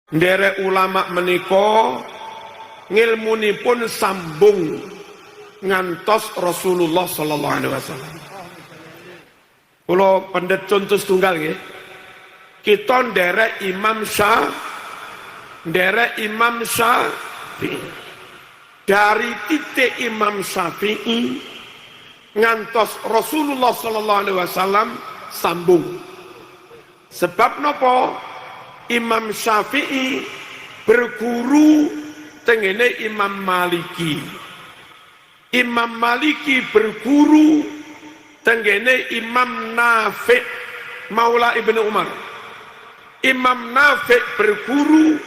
Nderek ulama menika ngilmunipun sambung ngantos Rasulullah sallallahu alaihi wasallam. Kula pendet contoh tunggal nggih. Kita nderek Imam Syafi'i. Dari titik Imam Syafi'i ngantos Rasulullah sallallahu alaihi wasallam sambung. Sebab napa? Imam Syafi'i berguru tengene Imam Maliki. Imam Maliki berguru tengene Imam Nafi' Maula Ibnu Umar. Imam Nafi' berguru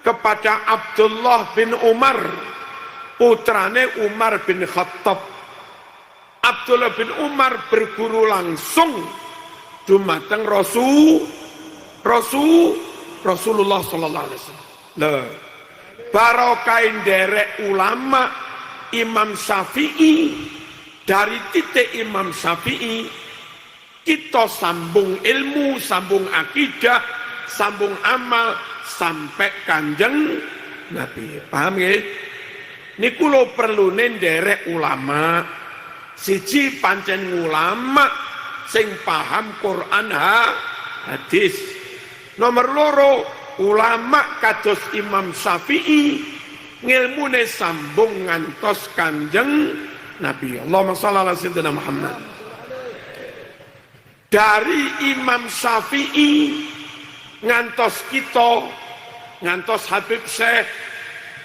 kepada Abdullah bin Umar, putrane Umar bin Khattab. Abdullah bin Umar berguru langsung dumateng Rasulullah sallallahu alaihi wasallam. Lah, barokah nderek ulama Imam Syafi'i, dari titik Imam Syafi'i kita sambung ilmu, sambung akidah, sambung amal sampai Kanjeng Nabi. Paham nggih? Niku lho perlune nderek ulama. Siji pancen ulama sing paham Quran hadis. Nomor loro, ulama kados Imam Syafi'i ngilmune sambung ngantos Kanjeng Nabi. Allahumma shalli ala sayyidina Muhammad. Dari Imam Syafi'i ngantos kita, ngantos Habib Syekh,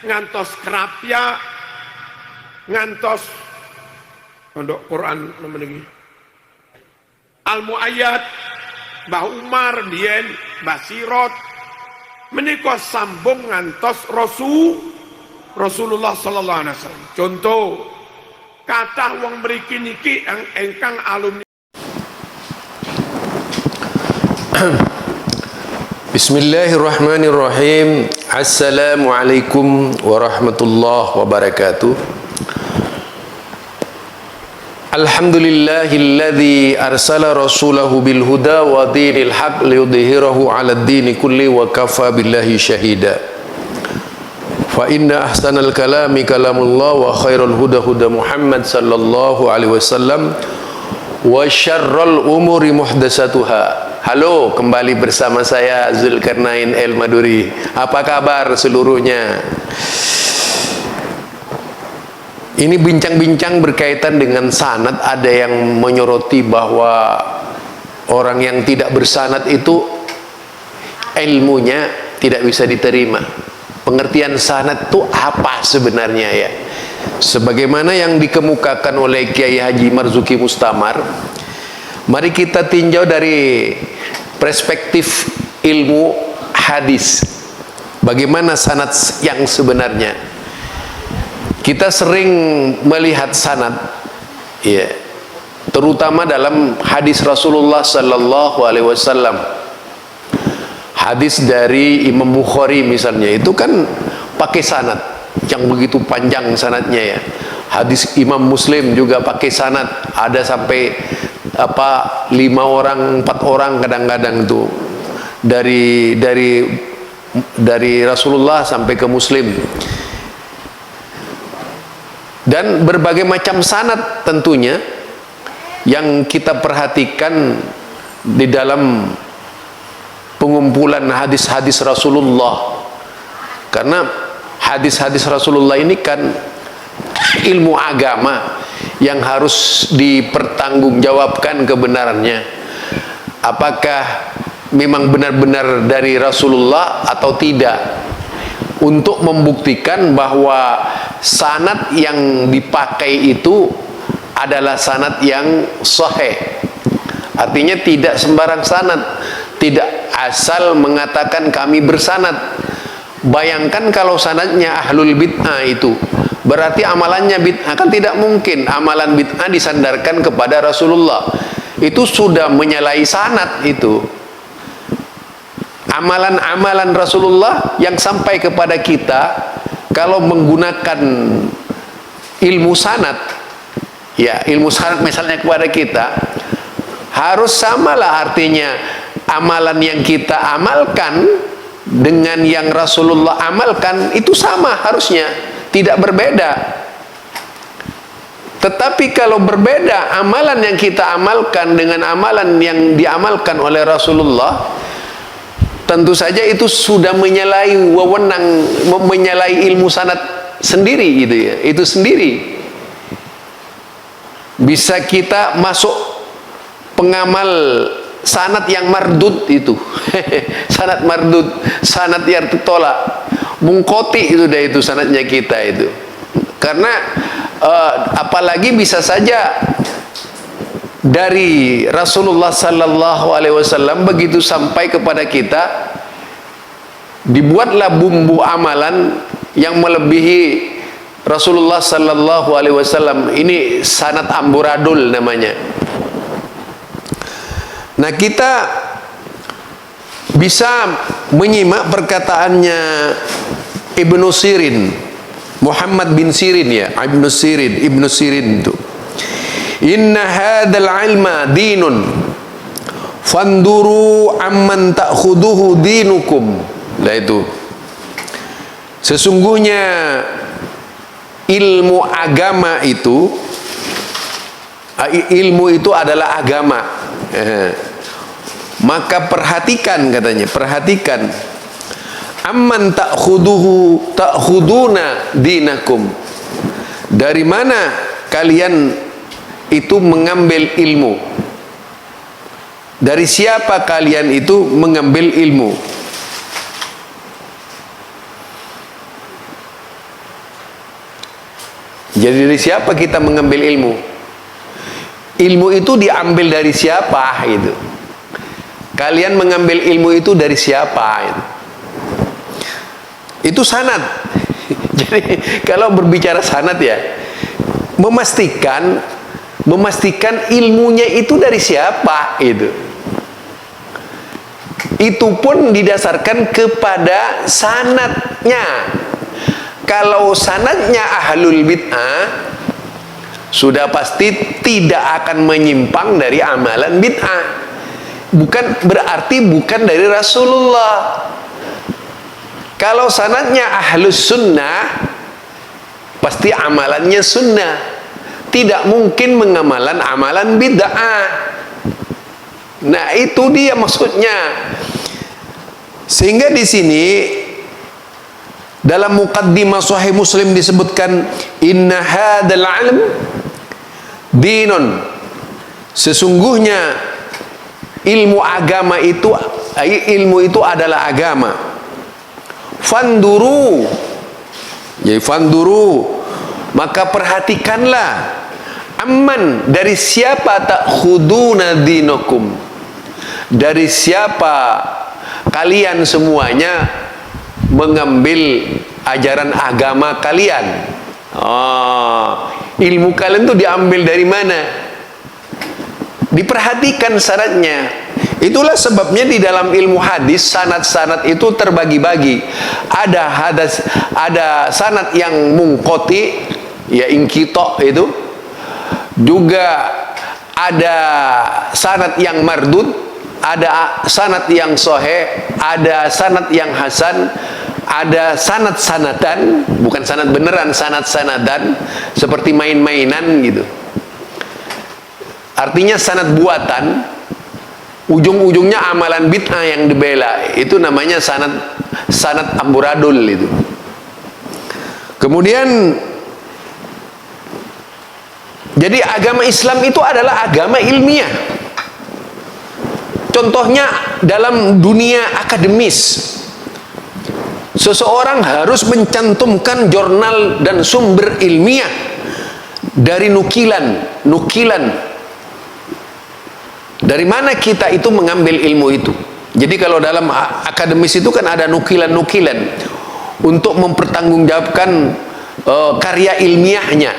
ngantos Kerapia, ngantos Pondok Quran nomor lagi Al-Muayyad, Mbah Umar biyen, Mbah Sirot, menika sambung ngantos Rasulullah sallallahu alaihi wasallam. Contoh, kathah wong mriki niki ingkang alumni. Bismillahirrahmanirrahim. Assalamualaikum warahmatullahi wabarakatuh. Alhamdulillahilladzi arsala rasulahu bil huda wa dinil haq liyudhhirahu 'alad dini kulli wa kafa billahi syahida. Fa inna ahsanal kalami kalamullah wa khairul huda huda Muhammad sallallahu alaihi wasallam wa syarrul umuri muhdatsatuha. Halo, kembali bersama saya Zulkarnain El Maduri. Apa kabar seluruhnya? Ini bincang-bincang berkaitan dengan sanad. Ada yang menyoroti bahwa orang yang tidak bersanad itu ilmunya tidak bisa diterima. Pengertian sanad itu apa sebenarnya ya? Sebagaimana yang dikemukakan oleh Kiai Haji Marzuki Mustamar, mari kita tinjau dari perspektif ilmu hadis. Bagaimana sanad yang sebenarnya? Kita sering melihat sanad, ya, terutama dalam hadis Rasulullah sallallahu alaihi wasallam. Hadis dari Imam Bukhari misalnya, itu kan pakai sanad yang begitu panjang sanadnya ya. Hadis Imam Muslim juga pakai sanad, ada sampai 5 orang, 4 orang kadang-kadang itu dari Rasulullah sampai ke Muslim. Dan berbagai macam sanad tentunya yang kita perhatikan di dalam pengumpulan hadis-hadis Rasulullah. Karena hadis-hadis Rasulullah ini kan ilmu agama yang harus dipertanggungjawabkan kebenarannya. Apakah memang benar-benar dari Rasulullah atau tidak? Untuk membuktikan bahwa sanad yang dipakai itu adalah sanad yang sahih. Artinya tidak sembarang sanad, tidak asal mengatakan kami bersanad. Bayangkan kalau sanadnya ahlul bid'ah itu, berarti amalannya bid'ah. Kan tidak mungkin amalan bid'ah disandarkan kepada Rasulullah. Itu sudah menyalahi sanad itu. Amalan-amalan Rasulullah yang sampai kepada kita kalau menggunakan ilmu sanad, ya, ilmu sanad misalnya kepada kita, harus samalah artinya amalan yang kita amalkan dengan yang Rasulullah amalkan itu sama harusnya, tidak berbeda. Tetapi kalau berbeda amalan yang kita amalkan dengan amalan yang diamalkan oleh Rasulullah, tentu saja itu sudah menyalahi wewenang, menyalahi ilmu sanad sendiri gitu ya. Itu sendiri bisa kita masuk pengamal sanad yang mardud itu. Sanad mardud, sanad yang tertolak, mungkoti itu dah, itu sanadnya kita itu. Karena apalagi bisa saja dari Rasulullah sallallahu alaihi wasallam begitu sampai kepada kita, dibuatlah bumbu amalan yang melebihi Rasulullah sallallahu alaihi wasallam. Ini sanad amburadul namanya. Nah, kita bisa menyimak perkataannya Ibnu Sirin, Muhammad bin Sirin ya, Ibnu Sirin itu. Inna hadzal ilma dinun fanduru amman ta'khuduhu dinukum. Nah itu. Sesungguhnya ilmu agama itu, ilmu itu adalah agama. Maka perhatikan, katanya, perhatikan. Amman ta'khuduna dinakum. Dari mana kalian itu mengambil ilmu? Dari siapa kalian itu mengambil ilmu? Jadi dari siapa kita mengambil ilmu? Ilmu itu diambil dari siapa itu? Kalian mengambil ilmu itu dari siapa itu? Itu sanad. Jadi kalau berbicara sanad ya, memastikan ilmunya itu dari siapa itu. Itu pun didasarkan kepada sanadnya. Kalau sanadnya ahlul bid'ah, sudah pasti tidak akan menyimpang dari amalan bid'ah. Bukan berarti bukan dari Rasulullah. Kalau sanadnya ahlus sunnah, pasti amalannya sunnah. Tidak mungkin mengamalkan amalan bid'ah. Nah, itu dia maksudnya. Sehingga di sini dalam muqaddimah Sahih Muslim disebutkan, inna hadzal ilm dinun. Sesungguhnya ilmu agama itu, ilmu itu adalah agama. Fanduru, jadi fanduru, maka perhatikanlah. Amman, dari siapa ta'khuduna dinakum? Dari siapa kalian semuanya mengambil ajaran agama kalian? Ilmu kalian itu diambil dari mana? Diperhatikan syaratnya. Itulah sebabnya di dalam ilmu hadis sanad-sanad itu terbagi-bagi. Ada sanad yang mungkoti, ya ingkito itu. Juga ada sanad yang mardud, ada sanad yang sahih, ada sanad yang hasan, ada sanad-sanadan, bukan sanad beneran, sanad-sanadan, seperti main-mainan gitu. Artinya sanad buatan, ujung-ujungnya amalan bid'ah yang dibela. Itu namanya sanad amburadul itu. Kemudian, jadi agama Islam itu adalah agama ilmiah. Contohnya dalam dunia akademis, seseorang harus mencantumkan jurnal dan sumber ilmiah dari nukilan. Dari mana kita itu mengambil ilmu itu? Jadi kalau dalam akademis itu kan ada nukilan-nukilan untuk mempertanggungjawabkan karya ilmiahnya.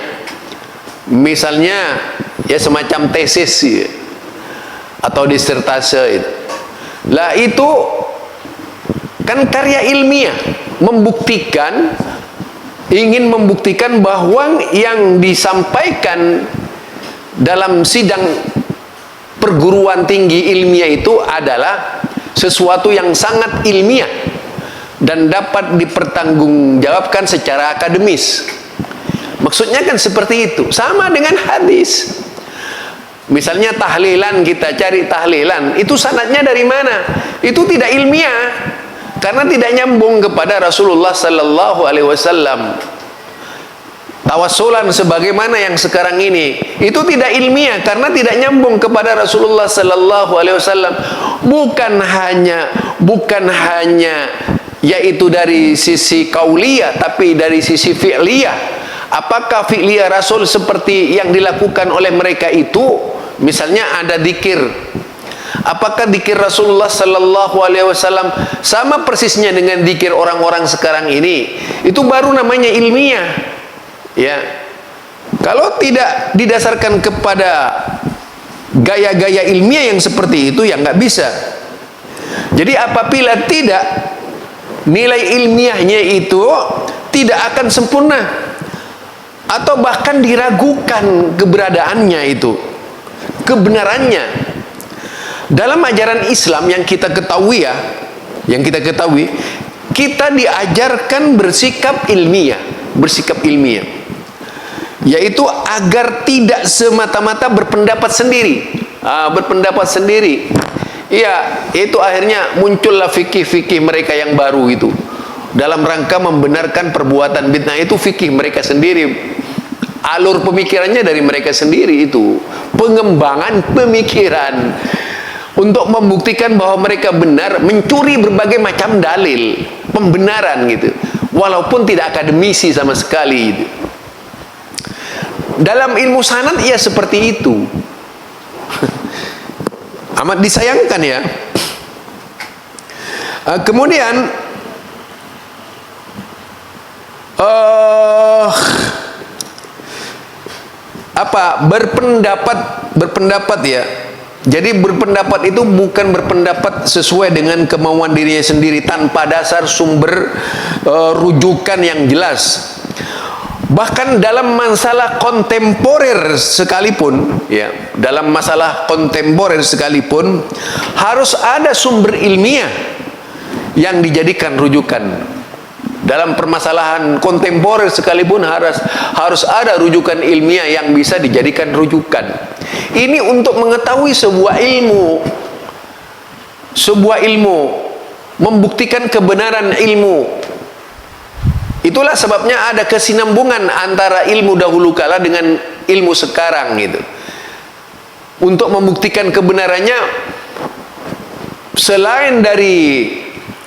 Misalnya ya semacam tesis ya, atau disertase itu. Lah itu kan karya ilmiah, ingin membuktikan bahwa yang disampaikan dalam sidang perguruan tinggi ilmiah itu adalah sesuatu yang sangat ilmiah, dan dapat dipertanggungjawabkan secara akademis. Maksudnya kan seperti itu. Sama dengan hadis. Misalnya tahlilan, kita cari tahlilan, itu sanadnya dari mana? Itu tidak ilmiah, karena tidak nyambung kepada Rasulullah sallallahu alaihi wasallam. Tawassulan sebagaimana yang sekarang ini, itu tidak ilmiah karena tidak nyambung kepada Rasulullah sallallahu alaihi wasallam. Bukan hanya yaitu dari sisi kauliyah, tapi dari sisi fi'liyah. Apakah fi'liyah Rasul seperti yang dilakukan oleh mereka itu? Misalnya ada dzikir. Apakah dzikir Rasulullah sallallahu alaihi wasallam sama persisnya dengan dzikir orang-orang sekarang ini? Itu baru namanya ilmiah. Ya. Kalau tidak didasarkan kepada gaya-gaya ilmiah yang seperti itu, ya nggak bisa. Jadi apabila tidak, nilai ilmiahnya itu tidak akan sempurna, atau bahkan diragukan keberadaannya itu, kebenarannya. Dalam ajaran Islam yang kita ketahui kita diajarkan bersikap ilmiah, yaitu agar tidak semata-mata berpendapat sendiri. Berpendapat sendiri. Ya, itu akhirnya muncullah fikih-fikih mereka yang baru itu. Dalam rangka membenarkan perbuatan bid'ah, itu fikih mereka sendiri. Alur pemikirannya dari mereka sendiri itu. Pengembangan pemikiran. Untuk membuktikan bahwa mereka benar, mencuri berbagai macam dalil. Pembenaran gitu. Walaupun tidak akademisi sama sekali gitu. Dalam ilmu sanad ya seperti itu. Amat disayangkan ya. Kemudian berpendapat ya. Jadi berpendapat itu bukan berpendapat sesuai dengan kemauan dirinya sendiri tanpa dasar sumber rujukan yang jelas. Bahkan dalam masalah kontemporer sekalipun, ya, dalam masalah kontemporer sekalipun harus ada sumber ilmiah yang dijadikan rujukan. Dalam permasalahan kontemporer sekalipun harus ada rujukan ilmiah yang bisa dijadikan rujukan. Ini untuk mengetahui sebuah ilmu, membuktikan kebenaran ilmu. Itulah sebabnya ada kesinambungan antara ilmu dahulu kala dengan ilmu sekarang gitu. Untuk membuktikan kebenarannya, selain dari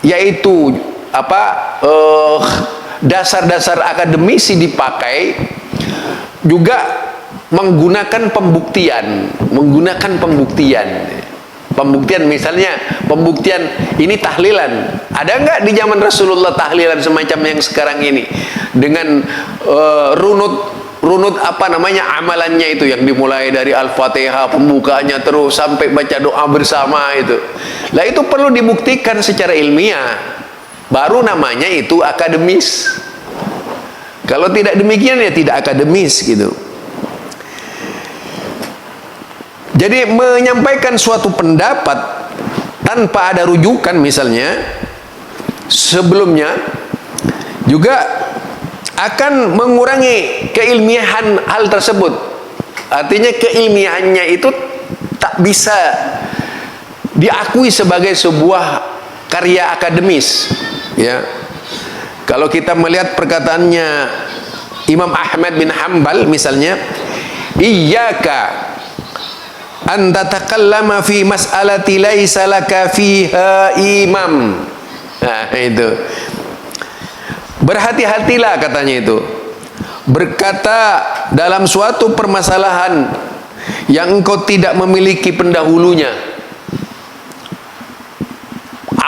yaitu dasar-dasar akademisi dipakai, juga menggunakan pembuktian, misalnya pembuktian ini tahlilan. Ada nggak di zaman Rasulullah tahlilan semacam yang sekarang ini dengan runut amalannya itu yang dimulai dari Al-Fatihah, pembukaannya terus sampai baca doa bersama itu. Lah itu perlu dibuktikan secara ilmiah. Baru namanya itu akademis. Kalau tidak demikian ya tidak akademis gitu. Jadi menyampaikan suatu pendapat tanpa ada rujukan misalnya sebelumnya juga akan mengurangi keilmiahan hal tersebut. Artinya keilmiahannya itu tak bisa diakui sebagai sebuah karya akademis. Ya, kalau kita melihat perkataannya Imam Ahmad bin Hanbal misalnya, iyyaka an tatakallama fi mas'alati laisa laka fiha imam. Nah, itu. Berhati-hatilah katanya itu. Berkata dalam suatu permasalahan yang engkau tidak memiliki pendahulunya.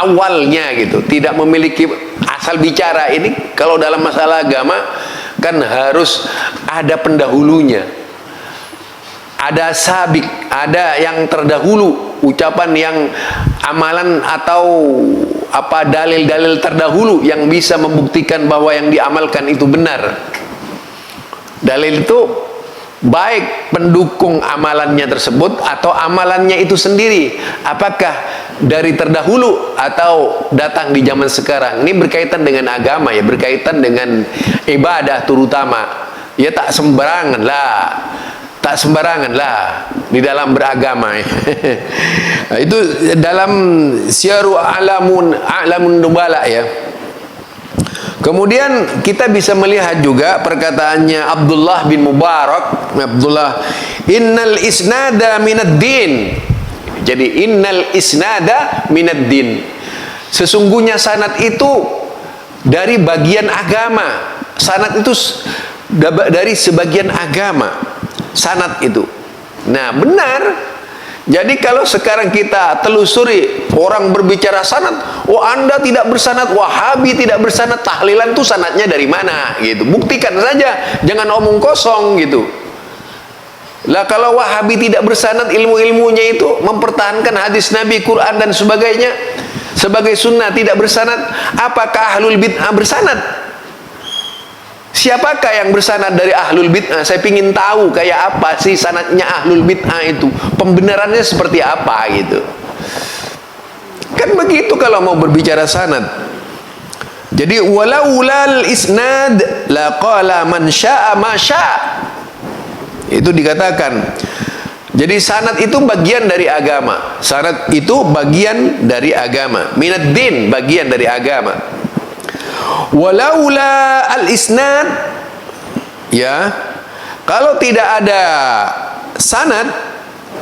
Awalnya gitu, tidak memiliki asal bicara. Ini kalau dalam masalah agama kan harus ada pendahulunya, ada sabik, ada yang terdahulu, ucapan yang amalan atau dalil-dalil terdahulu yang bisa membuktikan bahwa yang diamalkan itu benar. Dalil itu baik pendukung amalannya tersebut atau amalannya itu sendiri, apakah dari terdahulu atau datang di zaman sekarang. Ini berkaitan dengan agama ya, berkaitan dengan ibadah terutama ya. Tak sembarangan lah di dalam beragama ya. Itu dalam Syiaru A'lamun Nubala ya. Kemudian kita bisa melihat juga perkataannya Abdullah bin Mubarak, innal isnada minad din. Jadi innal isnada minad din, sesungguhnya sanad itu dari bagian agama. Sanad itu dari sebagian agama, sanad itu. Nah, benar. Jadi kalau sekarang kita telusuri orang berbicara sanad, oh Anda tidak bersanad, Wahabi tidak bersanad, tahlilan itu sanadnya dari mana gitu. Buktikan saja, jangan omong kosong gitu. Lah kalau Wahabi tidak bersanad, ilmu-ilmunya itu mempertahankan hadis Nabi, Quran dan sebagainya sebagai sunnah, tidak bersanad, apakah ahlul bid'ah bersanad? Siapakah yang bersanad dari ahlul bid'ah? Saya ingin tahu kayak apa sih sanadnya ahlul bid'ah itu, pembenarannya seperti apa gitu. Kan begitu kalau mau berbicara sanad. Jadi walaulal isnad laqala man syaa ma syaa. Itu dikatakan. Jadi sanad itu bagian dari agama. Sanad itu bagian dari agama. Minad din, bagian dari agama. Walaula al-isnad, ya, kalau tidak ada sanad,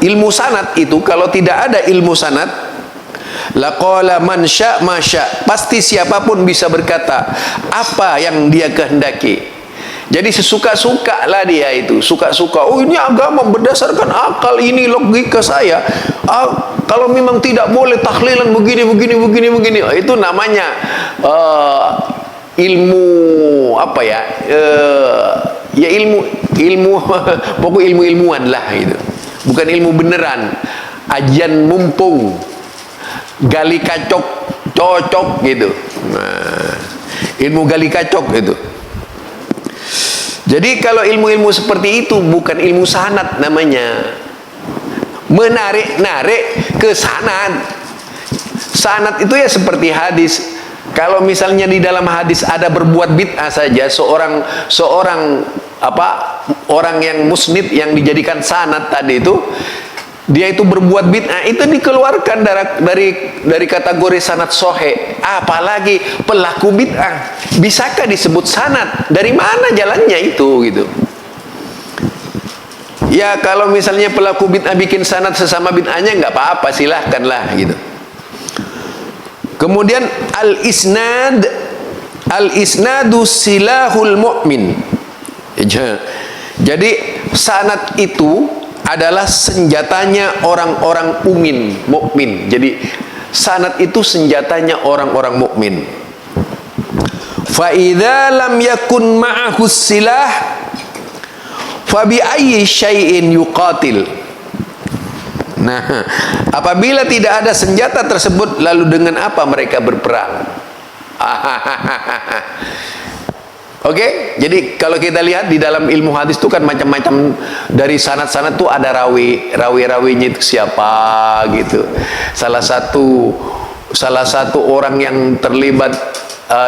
ilmu sanad itu, kalau tidak ada ilmu sanad, laqala man syaa ma syaa, pasti siapapun bisa berkata apa yang dia kehendaki. Jadi sesuka-suka lah dia itu, suka-suka. Oh ini agama berdasarkan akal, ini logika saya. Kalau memang tidak boleh tahlilan begini. Itu namanya ilmu apa ya? Ya ilmu pokok ilmu-ilmuwan lah itu. Bukan ilmu beneran. Ajian mumpung, gali kacok, cocok gitu. Nah, ilmu gali kacok itu. Jadi kalau ilmu-ilmu seperti itu bukan ilmu sanad namanya. Menarik-narik ke sanad. Sanad itu ya seperti hadis. Kalau misalnya di dalam hadis ada berbuat bid'ah saja, seorang orang yang musnid yang dijadikan sanad tadi itu, dia itu berbuat bid'ah, itu dikeluarkan dari kategori sanad sahih. Apalagi pelaku bid'ah, bisakah disebut sanad? Dari mana jalannya itu gitu? Ya kalau misalnya pelaku bid'ah bikin sanad sesama bid'ahnya nggak apa-apa, silahkanlah gitu. Kemudian al-isnadu silahul mu'min. Jadi sanad itu adalah senjatanya orang-orang mukmin. Jadi sanad itu senjatanya orang-orang mukmin. Fa idza lam yakun ma'ahu silah fa bi ayyi syai'in yuqatil. Nah, apabila tidak ada senjata tersebut, lalu dengan apa mereka berperang? Oke, jadi kalau kita lihat di dalam ilmu hadis itu kan macam-macam, dari sanad-sanad tuh ada rawi-rawinya itu siapa gitu. Salah satu orang yang terlibat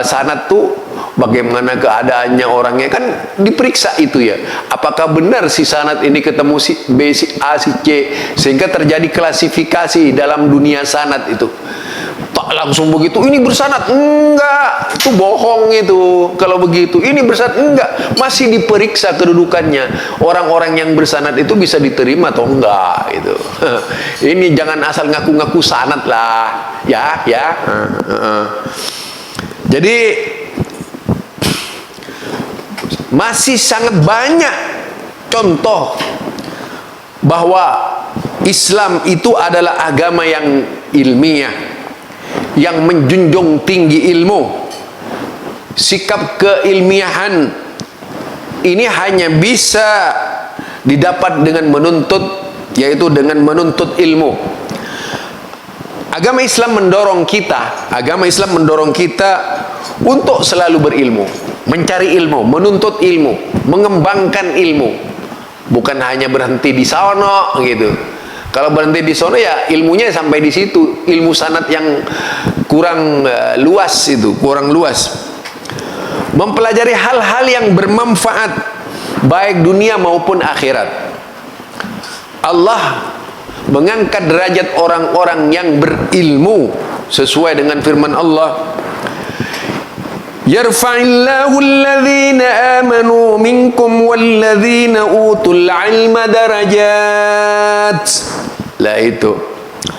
sanad tuh bagaimana keadaannya orangnya, kan diperiksa itu ya. Apakah benar si sanad ini ketemu si B, si A, si C, sehingga terjadi klasifikasi dalam dunia sanad itu. Tak langsung begitu, ini bersanad, enggak, itu bohong itu. Kalau begitu, ini bersanad, enggak, masih diperiksa kedudukannya. Orang-orang yang bersanad itu bisa diterima atau enggak itu. Ini jangan asal ngaku-ngaku sanad lah, ya. Jadi masih sangat banyak contoh bahwa Islam itu adalah agama yang ilmiah, yang menjunjung tinggi ilmu. Sikap keilmiahan ini hanya bisa didapat dengan menuntut, yaitu dengan menuntut ilmu. Agama Islam mendorong kita untuk selalu berilmu, mencari ilmu, menuntut ilmu, mengembangkan ilmu. bukan hanya berhenti di sono gitu. Kalau berhenti di sono ya ilmunya sampai di situ, ilmu sanad yang kurang luas itu, kurang luas. Mempelajari hal-hal yang bermanfaat baik dunia maupun akhirat. Allah mengangkat derajat orang-orang yang berilmu sesuai dengan firman Allah, yarfa'illahu alladhina amanu minkum walladhina utul ilma darajat. Lah itu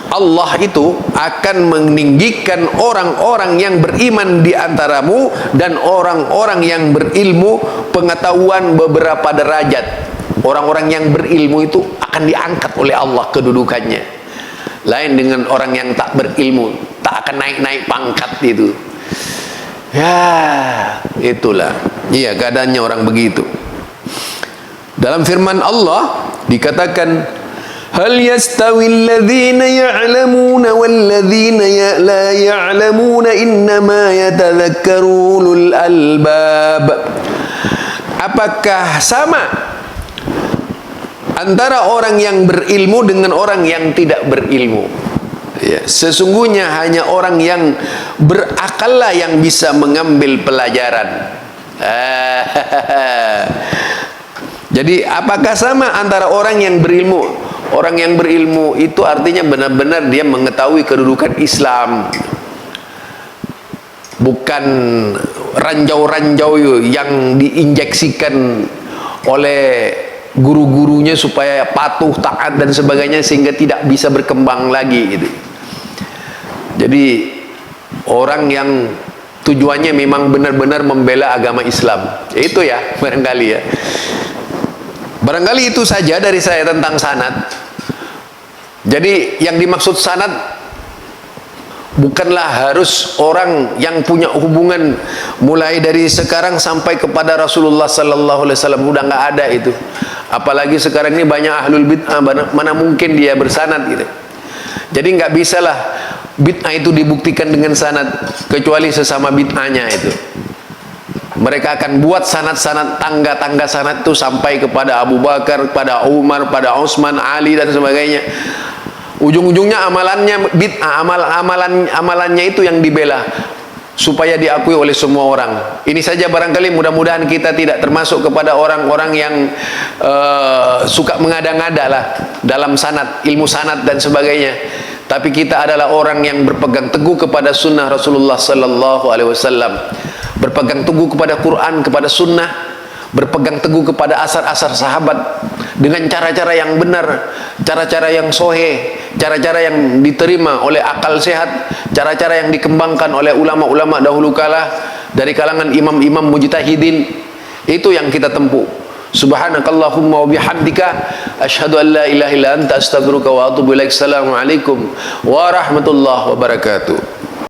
Allah itu akan meninggikan orang-orang yang beriman di antaramu dan orang-orang yang berilmu pengetahuan beberapa derajat. Orang-orang yang berilmu itu akan diangkat oleh Allah kedudukannya. Lain dengan orang yang tak berilmu, tak akan naik-naik pangkat itu. Ya, itulah. Iya, keadaannya orang begitu. Dalam firman Allah dikatakan, hal yastawil ladzina ya'lamuna wal ladzina la ya'lamuna innama yatadzakkaru ulul albab. Apakah sama antara orang yang berilmu dengan orang yang tidak berilmu? Ya, sesungguhnya hanya orang yang berakallah yang bisa mengambil pelajaran. Jadi apakah sama antara orang yang berilmu? Orang yang berilmu itu artinya benar-benar dia mengetahui kedudukan Islam, bukan ranjau-ranjau yang diinjeksikan oleh guru-gurunya supaya patuh, taat dan sebagainya sehingga tidak bisa berkembang lagi gitu. Jadi orang yang tujuannya memang benar-benar membela agama Islam, itu ya barangkali ya. Barangkali itu saja dari saya tentang sanad. Jadi yang dimaksud sanad bukanlah harus orang yang punya hubungan mulai dari sekarang sampai kepada Rasulullah sallallahu alaihi wasallam, udah nggak ada itu. Apalagi sekarang ini banyak ahlul bid'ah, mana mungkin dia bersanad gitu. Jadi nggak bisalah bid'ah itu dibuktikan dengan sanad kecuali sesama bid'ahnya itu. Mereka akan buat sanad-sanad, tangga-tangga sanad itu sampai kepada Abu Bakar, kepada Umar, pada Utsman, Ali dan sebagainya. Ujung-ujungnya amalannya bid'ah, amalannya itu yang dibela supaya diakui oleh semua orang. Ini saja barangkali, mudah-mudahan kita tidak termasuk kepada orang-orang yang suka mengada-ngada lah dalam sanad, ilmu sanad dan sebagainya. Tapi kita adalah orang yang berpegang teguh kepada sunnah Rasulullah sallallahu alaihi wasallam, berpegang teguh kepada Quran, kepada sunnah, berpegang teguh kepada asar-asar sahabat dengan cara-cara yang benar, cara-cara yang soheh, cara-cara yang diterima oleh akal sehat, cara-cara yang dikembangkan oleh ulama-ulama dahulu kala dari kalangan imam-imam mujtahidin. Itu yang kita tempuh. Subhanakallahumma wa bihamdika asyhadu an la ilaha illa anta astaghfiruka wa atubu ilaik. Assalamualaikum warahmatullahi wabarakatuh.